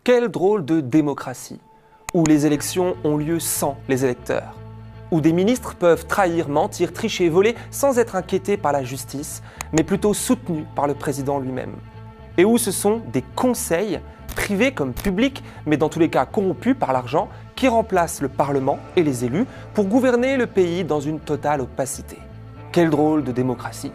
Quelle drôle de démocratie, où les élections ont lieu sans les électeurs, où des ministres peuvent trahir, mentir, tricher, voler sans être inquiétés par la justice, mais plutôt soutenus par le président lui-même. Et où ce sont des conseils, privés comme publics, mais dans tous les cas corrompus par l'argent, qui remplacent le Parlement et les élus pour gouverner le pays dans une totale opacité. Quelle drôle de démocratie,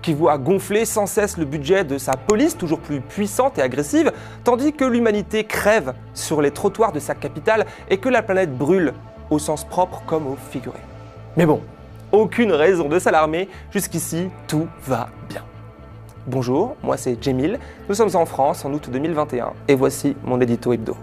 qui voit gonfler sans cesse le budget de sa police toujours plus puissante et agressive, tandis que l'humanité crève sur les trottoirs de sa capitale et que la planète brûle, au sens propre comme au figuré. Mais bon, aucune raison de s'alarmer, jusqu'ici tout va bien. Bonjour, moi c'est Djemil, nous sommes en France en août 2021 et voici mon édito hebdo.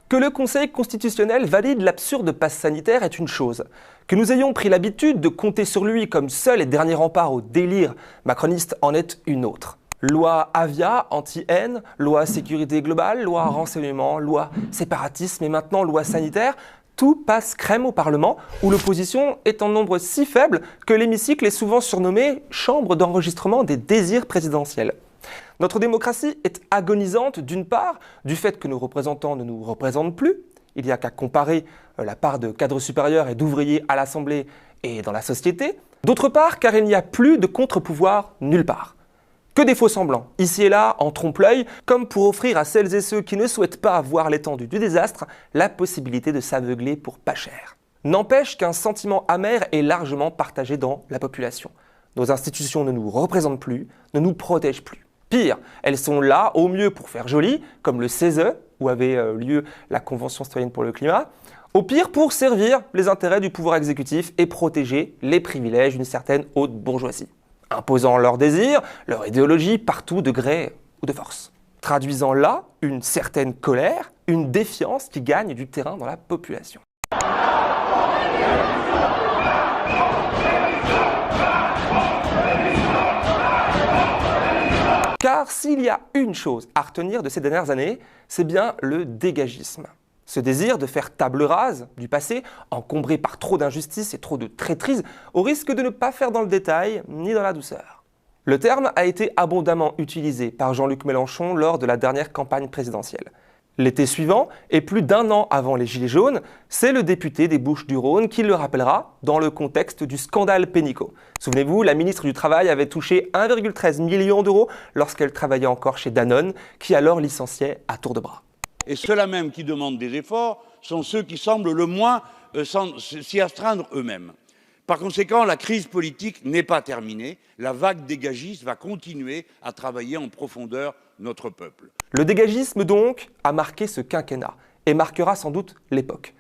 Que le Conseil constitutionnel valide l'absurde passe sanitaire est une chose. Que nous ayons pris l'habitude de compter sur lui comme seul et dernier rempart au délire macroniste en est une autre. Loi Avia, anti-haine, loi sécurité globale, loi renseignement, loi séparatisme et maintenant loi sanitaire, tout passe crème au Parlement où l'opposition est en nombre si faible que l'hémicycle est souvent surnommé « chambre d'enregistrement des désirs présidentiels ». Notre démocratie est agonisante d'une part du fait que nos représentants ne nous représentent plus. Il n'y a qu'à comparer la part de cadres supérieurs et d'ouvriers à l'Assemblée et dans la société. D'autre part car il n'y a plus de contre-pouvoir nulle part. Que des faux semblants, ici et là, en trompe-l'œil, comme pour offrir à celles et ceux qui ne souhaitent pas voir l'étendue du désastre la possibilité de s'aveugler pour pas cher. N'empêche qu'un sentiment amer est largement partagé dans la population. Nos institutions ne nous représentent plus, ne nous protègent plus. Pire, elles sont là au mieux pour faire joli, comme le CESE, où avait lieu la Convention citoyenne pour le climat, au pire pour servir les intérêts du pouvoir exécutif et protéger les privilèges d'une certaine haute bourgeoisie, imposant leurs désirs, leur idéologie partout de gré ou de force. Traduisant là une certaine colère, une défiance qui gagne du terrain dans la population. Car s'il y a une chose à retenir de ces dernières années, c'est bien le dégagisme. Ce désir de faire table rase du passé, encombré par trop d'injustices et trop de traîtrises, au risque de ne pas faire dans le détail ni dans la douceur. Le terme a été abondamment utilisé par Jean-Luc Mélenchon lors de la dernière campagne présidentielle. L'été suivant, et plus d'un an avant les Gilets jaunes, c'est le député des Bouches-du-Rhône qui le rappellera dans le contexte du scandale Pénicaud. Souvenez-vous, la ministre du Travail avait touché 1,13 million d'euros lorsqu'elle travaillait encore chez Danone, qui alors licenciait à tour de bras. Et ceux-là même qui demandent des efforts sont ceux qui semblent le moins s'y astreindre eux-mêmes. Par conséquent, la crise politique n'est pas terminée. La vague dégagiste va continuer à travailler en profondeur notre peuple. Le dégagisme, donc, a marqué ce quinquennat et marquera sans doute l'époque.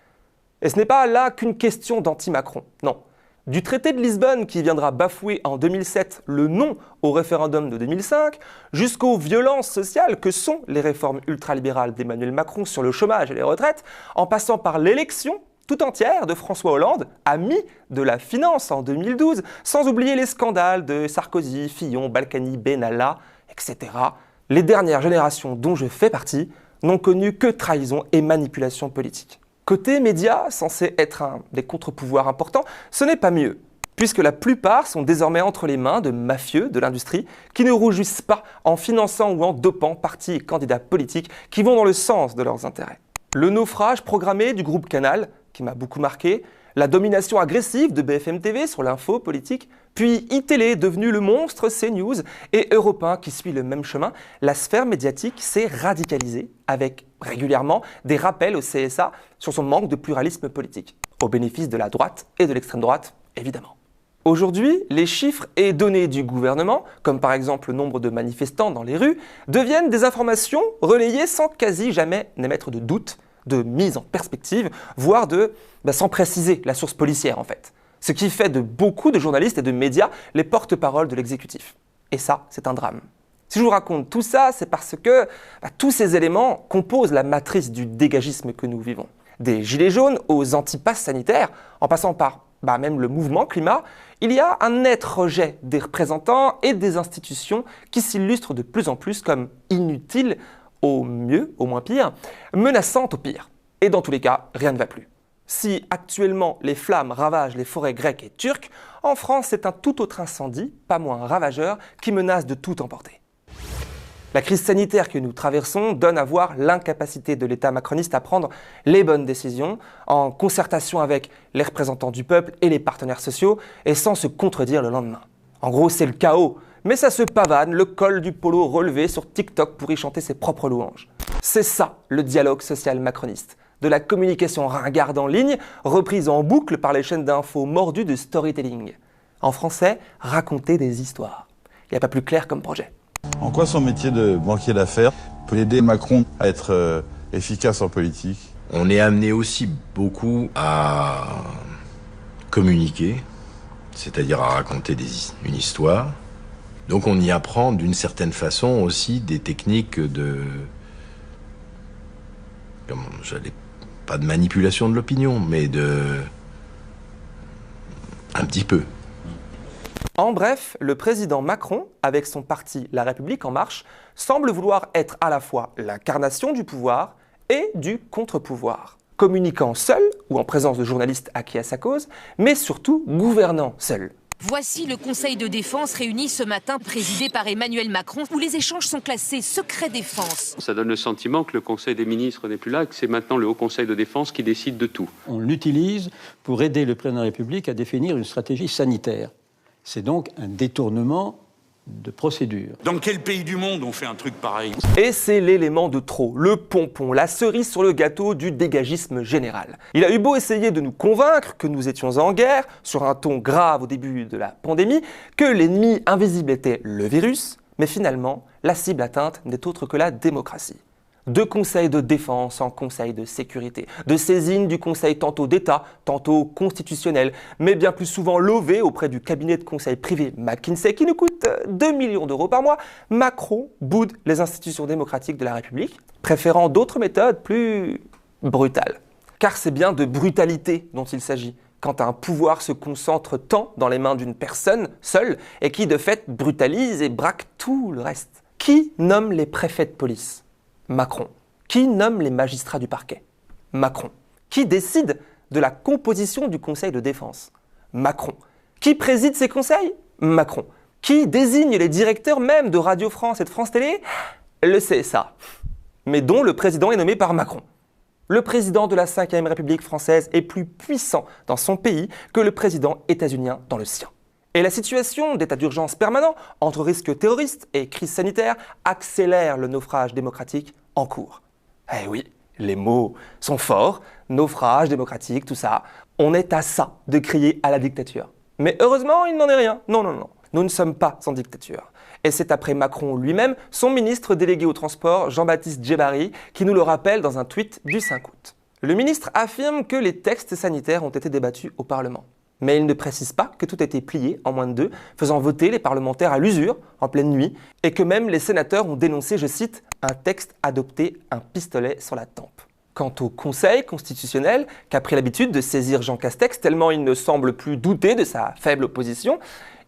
Et ce n'est pas là qu'une question d'anti-Macron, non. Du traité de Lisbonne qui viendra bafouer en 2007 le non au référendum de 2005, jusqu'aux violences sociales que sont les réformes ultralibérales d'Emmanuel Macron sur le chômage et les retraites, en passant par l'élection tout entière de François Hollande, ami de la finance en 2012, sans oublier les scandales de Sarkozy, Fillon, Balkany, Benalla, etc. Les dernières générations dont je fais partie n'ont connu que trahison et manipulation politique. Côté médias, censé être un des contre-pouvoirs importants, ce n'est pas mieux, puisque la plupart sont désormais entre les mains de mafieux de l'industrie qui ne rougissent pas en finançant ou en dopant partis et candidats politiques qui vont dans le sens de leurs intérêts. Le naufrage programmé du groupe Canal, qui m'a beaucoup marqué, la domination agressive de BFM TV sur l'info politique, puis iTélé devenu le monstre CNews et Europe 1 qui suit le même chemin, la sphère médiatique s'est radicalisée avec régulièrement des rappels au CSA sur son manque de pluralisme politique, au bénéfice de la droite et de l'extrême droite, évidemment. Aujourd'hui, les chiffres et données du gouvernement, comme par exemple le nombre de manifestants dans les rues, deviennent des informations relayées sans quasi jamais n'émettre de doute, de mise en perspective, voire sans préciser la source policière en fait. Ce qui fait de beaucoup de journalistes et de médias les porte-parole de l'exécutif. Et ça, c'est un drame. Si je vous raconte tout ça, c'est parce que tous ces éléments composent la matrice du dégagisme que nous vivons. Des gilets jaunes aux antipasses sanitaires, en passant par même le mouvement climat, il y a un net rejet des représentants et des institutions qui s'illustrent de plus en plus comme inutiles au mieux, au moins pire, menaçantes au pire. Et dans tous les cas, rien ne va plus. Si actuellement les flammes ravagent les forêts grecques et turques, en France c'est un tout autre incendie, pas moins ravageur, qui menace de tout emporter. La crise sanitaire que nous traversons donne à voir l'incapacité de l'État macroniste à prendre les bonnes décisions, en concertation avec les représentants du peuple et les partenaires sociaux, et sans se contredire le lendemain. En gros, c'est le chaos, mais ça se pavane, le col du polo relevé sur TikTok pour y chanter ses propres louanges. C'est ça, le dialogue social macroniste. De la communication ringarde en ligne, reprise en boucle par les chaînes d'infos mordues de storytelling. En français, raconter des histoires. Il n'y a pas plus clair comme projet. En quoi son métier de banquier d'affaires peut aider Macron à être efficace en politique? On est amené aussi beaucoup à communiquer, c'est-à-dire à raconter une histoire. Donc on y apprend d'une certaine façon aussi des techniques de... pas de manipulation de l'opinion, mais un petit peu. En bref, le président Macron, avec son parti La République En Marche, semble vouloir être à la fois l'incarnation du pouvoir et du contre-pouvoir. Communiquant seul, ou en présence de journalistes acquis à sa cause, mais surtout gouvernant seul. Voici le Conseil de défense réuni ce matin, présidé par Emmanuel Macron, où les échanges sont classés secret défense. Ça donne le sentiment que le Conseil des ministres n'est plus là, que c'est maintenant le Haut Conseil de défense qui décide de tout. On l'utilise pour aider le président de la République à définir une stratégie sanitaire. C'est donc un détournement de procédure. Dans quel pays du monde on fait un truc pareil? Et c'est l'élément de trop, le pompon, la cerise sur le gâteau du dégagisme général. Il a eu beau essayer de nous convaincre que nous étions en guerre, sur un ton grave au début de la pandémie, que l'ennemi invisible était le virus, mais finalement, la cible atteinte n'est autre que la démocratie. De conseil de défense en conseil de sécurité, de saisine du conseil tantôt d'État, tantôt constitutionnel, mais bien plus souvent lové auprès du cabinet de conseil privé McKinsey qui nous coûte 2 millions d'euros par mois, Macron boude les institutions démocratiques de la République, préférant d'autres méthodes plus brutales. Car c'est bien de brutalité dont il s'agit, quand un pouvoir se concentre tant dans les mains d'une personne seule et qui de fait brutalise et braque tout le reste. Qui nomme les préfets de police ? Macron. Qui nomme les magistrats du parquet? Macron. Qui décide de la composition du conseil de défense? Macron. Qui préside ces conseils? Macron. Qui désigne les directeurs même de Radio France et de France Télé? Le CSA. Mais dont le président est nommé par Macron. Le président de la 5e République française est plus puissant dans son pays que le président états-unien dans le sien. Et la situation d'état d'urgence permanent entre risque terroriste et crise sanitaire accélère le naufrage démocratique en cours. Eh oui, les mots sont forts, naufrage démocratique, tout ça. On est à ça de crier à la dictature. Mais heureusement, il n'en est rien. Non. Nous ne sommes pas en dictature. Et c'est après Macron lui-même, son ministre délégué au transport, Jean-Baptiste Djebbari, qui nous le rappelle dans un tweet du 5 août. Le ministre affirme que les textes sanitaires ont été débattus au Parlement. Mais il ne précise pas que tout a été plié en moins de 2, faisant voter les parlementaires à l'usure, en pleine nuit, et que même les sénateurs ont dénoncé, je cite, « un texte adopté, un pistolet sur la tempe ». Quant au Conseil constitutionnel, qu'a pris l'habitude de saisir Jean Castex tellement il ne semble plus douter de sa faible opposition,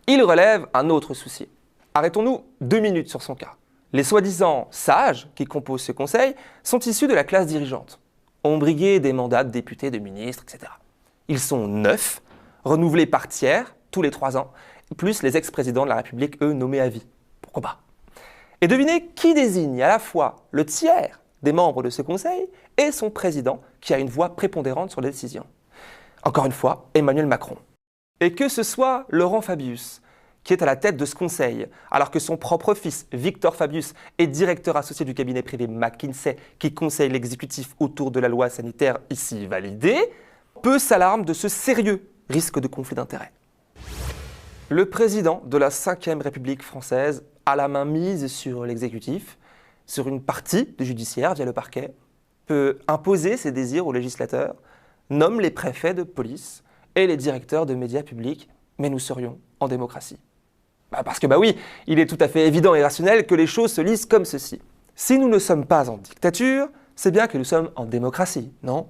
il relève un autre souci. Arrêtons-nous 2 minutes sur son cas. Les soi-disant sages qui composent ce Conseil sont issus de la classe dirigeante, ont brigué des mandats de députés, de ministres, etc. Ils sont 9, renouvelés par tiers, tous les 3 ans, plus les ex-présidents de la République, eux, nommés à vie. Pourquoi pas? Et devinez qui désigne à la fois le tiers des membres de ce conseil et son président, qui a une voix prépondérante sur les décisions. Encore une fois, Emmanuel Macron. Et que ce soit Laurent Fabius, qui est à la tête de ce conseil, alors que son propre fils, Victor Fabius, est directeur associé du cabinet privé McKinsey, qui conseille l'exécutif autour de la loi sanitaire ici validée, peu s'alarme de ce sérieux risque de conflit d'intérêts. Le président de la 5e République française a la main mise sur l'exécutif, sur une partie du judiciaire via le parquet, peut imposer ses désirs aux législateurs, nomme les préfets de police et les directeurs de médias publics, mais nous serions en démocratie. Parce que oui, il est tout à fait évident et rationnel que les choses se lisent comme ceci. Si nous ne sommes pas en dictature, c'est bien que nous sommes en démocratie, non?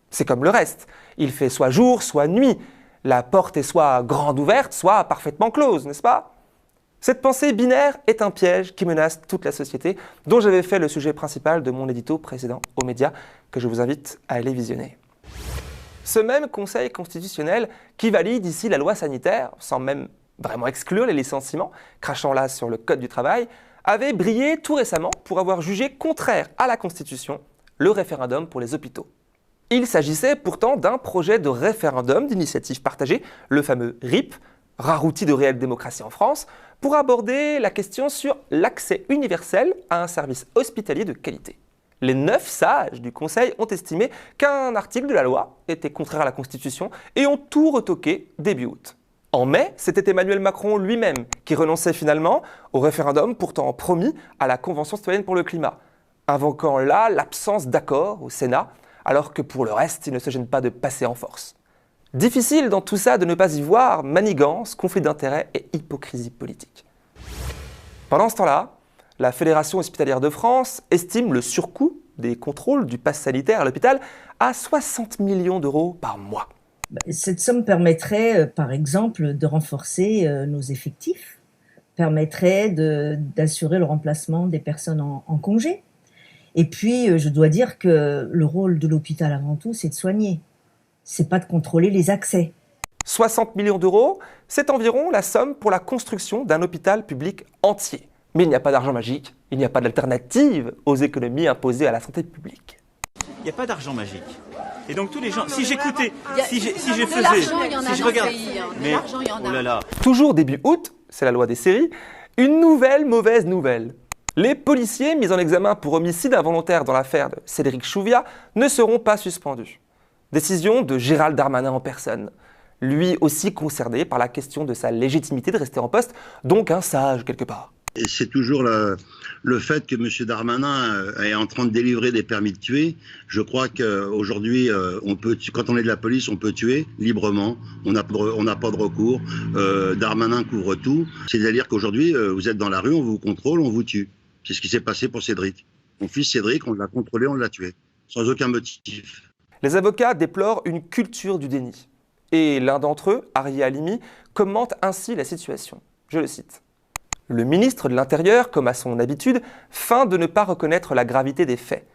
C'est comme le reste. Il fait soit jour, soit nuit. La porte est soit grande ouverte, soit parfaitement close, n'est-ce pas? Cette pensée binaire est un piège qui menace toute la société, dont j'avais fait le sujet principal de mon édito précédent aux médias, que je vous invite à aller visionner. Ce même Conseil constitutionnel qui valide ici la loi sanitaire, sans même vraiment exclure les licenciements, crachant là sur le Code du travail, avait brillé tout récemment pour avoir jugé contraire à la Constitution le référendum pour les hôpitaux. Il s'agissait pourtant d'un projet de référendum d'initiative partagée, le fameux RIP, rare outil de réelle démocratie en France, pour aborder la question sur l'accès universel à un service hospitalier de qualité. Les 9 sages du Conseil ont estimé qu'un article de la loi était contraire à la Constitution et ont tout retoqué début août. En mai, c'était Emmanuel Macron lui-même qui renonçait finalement au référendum pourtant promis à la Convention citoyenne pour le climat, invoquant là l'absence d'accord au Sénat, alors que pour le reste, il ne se gêne pas de passer en force. Difficile dans tout ça de ne pas y voir manigance, conflit d'intérêts et hypocrisie politique. Pendant ce temps-là, la Fédération hospitalière de France estime le surcoût des contrôles du pass sanitaire à l'hôpital à 60 millions d'euros par mois. Cette somme permettrait, par exemple, de renforcer nos effectifs, permettrait d'assurer le remplacement des personnes en congé. Et puis, je dois dire que le rôle de l'hôpital avant tout, c'est de soigner. C'est pas de contrôler les accès. 60 millions d'euros, c'est environ la somme pour la construction d'un hôpital public entier. Mais il n'y a pas d'argent magique, il n'y a pas d'alternative aux économies imposées à la santé publique. Il n'y a pas d'argent magique. Et donc tous les gens, si j'écoutais, si je faisais, si je regarde, mais oh là là. Toujours début août, c'est la loi des séries, une nouvelle mauvaise nouvelle. Les policiers mis en examen pour homicide involontaire dans l'affaire de Cédric Chouviat ne seront pas suspendus. Décision de Gérald Darmanin en personne, lui aussi concerné par la question de sa légitimité de rester en poste, donc un sage quelque part. Et c'est toujours le fait que M. Darmanin est en train de délivrer des permis de tuer. Je crois qu'aujourd'hui, quand on est de la police, on peut tuer librement. On n'a pas de recours. Darmanin couvre tout. C'est-à-dire qu'aujourd'hui, vous êtes dans la rue, on vous contrôle, on vous tue. C'est ce qui s'est passé pour Cédric. Mon fils Cédric, on l'a contrôlé, on l'a tué. Sans aucun motif. Les avocats déplorent une culture du déni. Et l'un d'entre eux, Arié Halimi, commente ainsi la situation. Je le cite. Le ministre de l'Intérieur, comme à son habitude, feint de ne pas reconnaître la gravité des faits.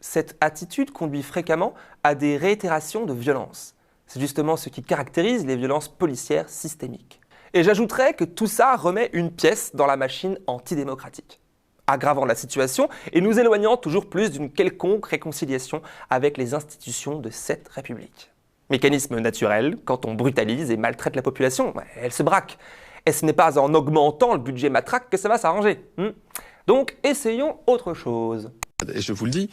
Cette attitude conduit fréquemment à des réitérations de violences. C'est justement ce qui caractérise les violences policières systémiques. Et j'ajouterais que tout ça remet une pièce dans la machine antidémocratique, aggravant la situation et nous éloignant toujours plus d'une quelconque réconciliation avec les institutions de cette République. Mécanisme naturel, quand on brutalise et maltraite la population, elle se braque. Et ce n'est pas en augmentant le budget matraque que ça va s'arranger. Donc, essayons autre chose. Et je vous le dis,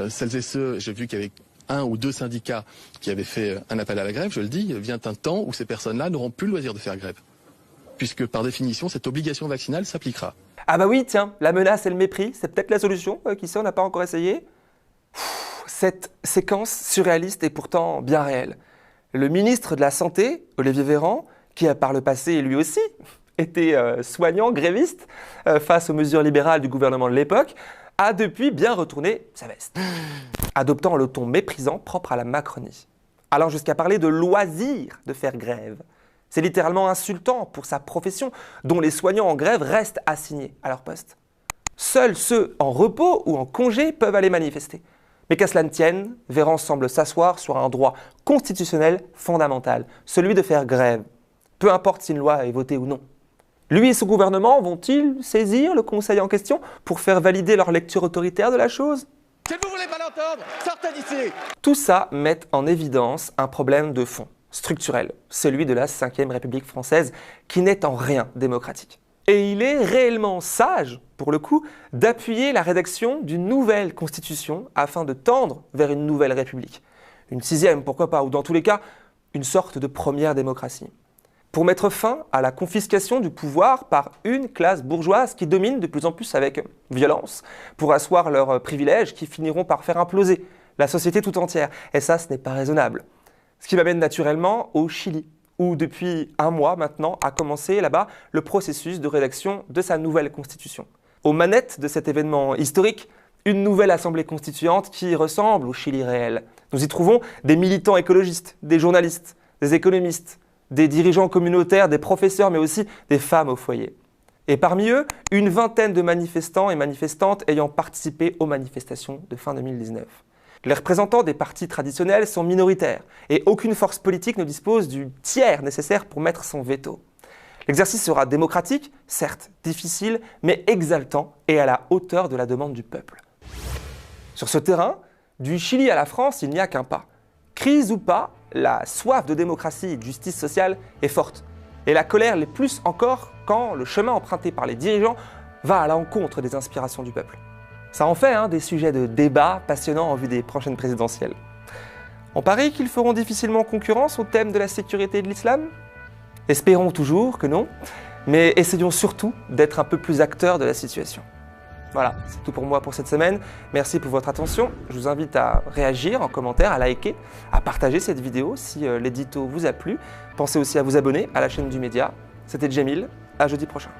celles et ceux, j'ai vu qu'il y avait 1 ou 2 syndicats qui avaient fait un appel à la grève, je le dis, vient un temps où ces personnes-là n'auront plus le loisir de faire grève. Puisque par définition, cette obligation vaccinale s'appliquera. Ah bah oui, tiens, la menace et le mépris, c'est peut-être la solution, qui sait, on n'a pas encore essayé. Cette séquence surréaliste est pourtant bien réelle. Le ministre de la Santé, Olivier Véran, qui a par le passé, lui aussi, été soignant, gréviste, face aux mesures libérales du gouvernement de l'époque, a depuis bien retourné sa veste, adoptant le ton méprisant propre à la Macronie, allant jusqu'à parler de loisir de faire grève. C'est littéralement insultant pour sa profession, dont les soignants en grève restent assignés à leur poste. Seuls ceux en repos ou en congé peuvent aller manifester. Mais qu'à cela ne tienne, Véran semble s'asseoir sur un droit constitutionnel fondamental, celui de faire grève. Peu importe si une loi est votée ou non. Lui et son gouvernement vont-ils saisir le Conseil en question pour faire valider leur lecture autoritaire de la chose ? Si vous voulez pas l'entendre, sortez d'ici. Tout ça met en évidence un problème de fond, structurel, celui de la Ve République française, qui n'est en rien démocratique. Et il est réellement sage, pour le coup, d'appuyer la rédaction d'une nouvelle constitution afin de tendre vers une nouvelle République. Une 6e, pourquoi pas, ou dans tous les cas, une sorte de première démocratie. Pour mettre fin à la confiscation du pouvoir par une classe bourgeoise qui domine de plus en plus avec violence, pour asseoir leurs privilèges qui finiront par faire imploser la société tout entière. Et ça, ce n'est pas raisonnable. Ce qui m'amène naturellement au Chili, où depuis 1 mois maintenant a commencé là-bas le processus de rédaction de sa nouvelle constitution. Aux manettes de cet événement historique, une nouvelle assemblée constituante qui ressemble au Chili réel. Nous y trouvons des militants écologistes, des journalistes, des économistes, des dirigeants communautaires, des professeurs, mais aussi des femmes au foyer. Et parmi eux, une vingtaine de manifestants et manifestantes ayant participé aux manifestations de fin 2019. Les représentants des partis traditionnels sont minoritaires et aucune force politique ne dispose du tiers nécessaire pour mettre son veto. L'exercice sera démocratique, certes difficile, mais exaltant et à la hauteur de la demande du peuple. Sur ce terrain, du Chili à la France, il n'y a qu'un pas. Crise ou pas, la soif de démocratie et de justice sociale est forte. Et la colère l'est plus encore quand le chemin emprunté par les dirigeants va à l'encontre des inspirations du peuple. Ça en fait des sujets de débat passionnants en vue des prochaines présidentielles. On parie qu'ils feront difficilement concurrence au thème de la sécurité et de l'islam ? Espérons toujours que non, mais essayons surtout d'être un peu plus acteurs de la situation. Voilà, c'est tout pour moi pour cette semaine. Merci pour votre attention. Je vous invite à réagir en commentaire, à liker, à partager cette vidéo si l'édito vous a plu. Pensez aussi à vous abonner à la chaîne du Média. C'était Djamil, à jeudi prochain.